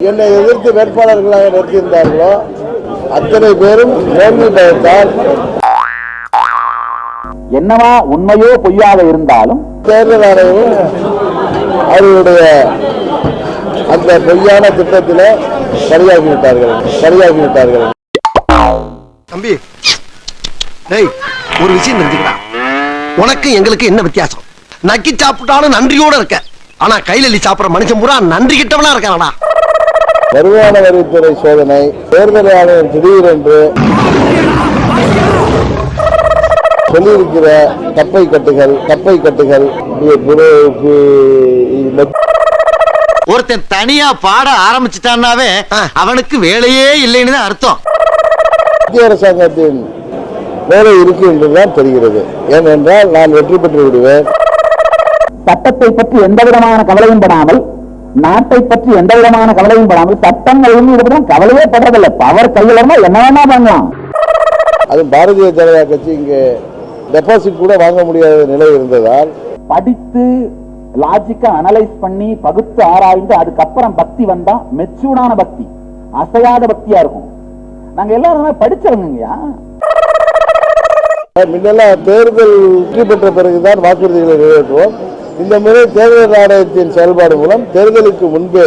என்னை எதிர்த்து வேட்பாளர்களாக நிறுத்தியிருந்தார்களோ அத்தனை பேரும் நேர்மை பயத்தால் என்னவா உண்மையோ பொய்யாக இருந்தாலும் தேர்தல் ஆணையம் அவர்களுடைய அந்த பொய்யான திட்டத்தில் சரியாகிவிட்டார்கள். தம்பி, ஒரு விஷயம் தெரிஞ்சுக்கலாம். உனக்கு எங்களுக்கு என்ன வித்தியாசம்? நக்கி சாப்பிட்டாலும் நன்றியோட இருக்க, ஆனா கையில எள்ளி சாப்பிடுற மனுஷன் பூரா நன்றி கிட்டவனா இருக்கானடா. வருமான வரித்துறை சோதனை, தேர்தல் ஆணையம் திடீரென்று சொல்லியிருக்கிற கப்பை கட்டுகள் ஒருத்தன் தனியா பாட ஆரம்பிச்சுட்டான்னாவே அவனுக்கு வேலையே இல்லைன்னு தான் அர்த்தம். மத்திய அரசாங்கத்தின் வேலை இருக்கு என்றுதான் தெரிகிறது. ஏனென்றால் நான் வெற்றி பெற்று விடுவேன். சட்டத்தை பற்றி எந்த விதமான கவலையும் படாமல், நாட்டை பற்றி எந்த விதமான கவலையும் படாமல், சட்டங்கள் கவலையே படுறதில்லை. பவர் கையில் என்ன வேணா பண்ணலாம். அது பாரதிய ஜனதா கட்சி இங்கே டெபாசிட் கூட வாங்க முடியாத நிலை இருந்ததால் படித்து லாஜிக்கா அனலைஸ் பண்ணி பகுத்து ஆராய்ந்து அதுக்கப்புறம் பக்தி வந்தா மெச்சூர்டான பக்தி, அசையாத பக்தியா இருக்கும். நாங்க எல்லாரும் படிச்சவங்கயா. முன்னெல்லாம் தேர்தல் வெற்றி பெற்ற பிறகுதான் வாக்குறுதிகளை நிறைவேற்றுவோம். இந்த முறை தேர்தல் ஆணையத்தின் செயல்பாடு மூலம் தேர்தலுக்கு முன்பே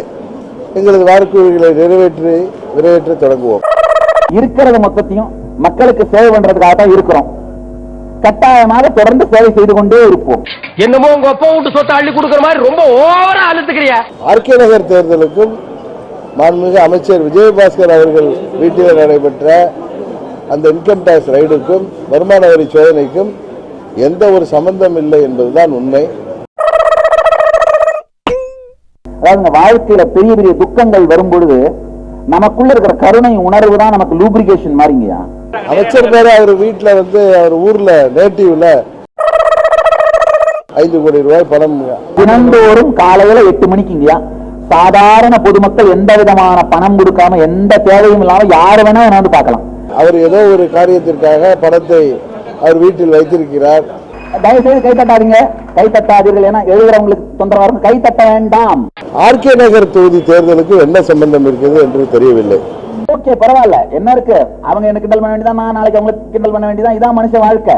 எங்களது வாக்குறுதிகளை நிறைவேற்ற தொடங்குவோம். இருக்கிறது மொத்தத்தையும் மக்களுக்கு சேவை பண்றதுக்காக தான் இருக்கிறோம். கட்டாயமாக தொடர்ந்து சேவை செய்து கொண்டே இருப்போம். என்னமோ உங்க அப்பா விட்டு சொத்தை அள்ளி கொடுக்கிற மாதிரி ரொம்ப ஓவரா அழுத்துக்கிறியா? ஆர்கே நகர் தேர்தலுக்கும் மாண்புமிகு அமைச்சர் விஜயபாஸ்கர் அவர்கள் வீட்டில் நடைபெற்ற அந்த இன்கம் டாக்ஸ் ரைடுக்கும் வருமான வரி சோதனைக்கும் எந்த ஒரு சம்பந்தம் இல்லை என்பதுதான் உண்மை. அதாவது வாழ்க்கையில பெரிய பெரிய துக்கங்கள் வரும் பொழுது நமக்குள்ள இருக்கிற கருணை உணர்வு தான் நமக்கு லூப்ரிகேஷன் மாறிங்கயா. அமைச்சர் பேர அவர் வீட்டுல அவர் ஊர்ல நேட்டிவ்ல 5 கோடி ரூபாய் பணம் தினந்தோறும் காலையில 8 மணிக்குங்கயா சாதாரண பொதுமக்கள் எந்த விதமான பணம் கொடுக்காம எந்த தேவையும் இல்லாம யாரு வேணா வந்து பார்க்கலாம். அவர் ஏதோ ஒரு காரியத்திற்காக பணத்தை அவர் வீட்டில் வைத்திருக்கிறார். தயவுசெய்து கை தட்டாதீர்கள் என எழுதுறவங்களுக்கு தொந்தரவு. கை தட்ட வேண்டாம். ஆர்கே நகர் தொகுதி தேர்தலுக்கு என்ன சம்பந்தம் இருக்குது என்று தெரியவில்லை. ஓகே, பரவாயில்ல, என்ன இருக்கு? அவங்க என்ன கிண்டல் பண்ண வேண்டியதான், நான் நாளைக்கு அவங்களுக்கு கிண்டல் பண்ண வேண்டியதான். இதான் மனுஷ வாழ்க்கை.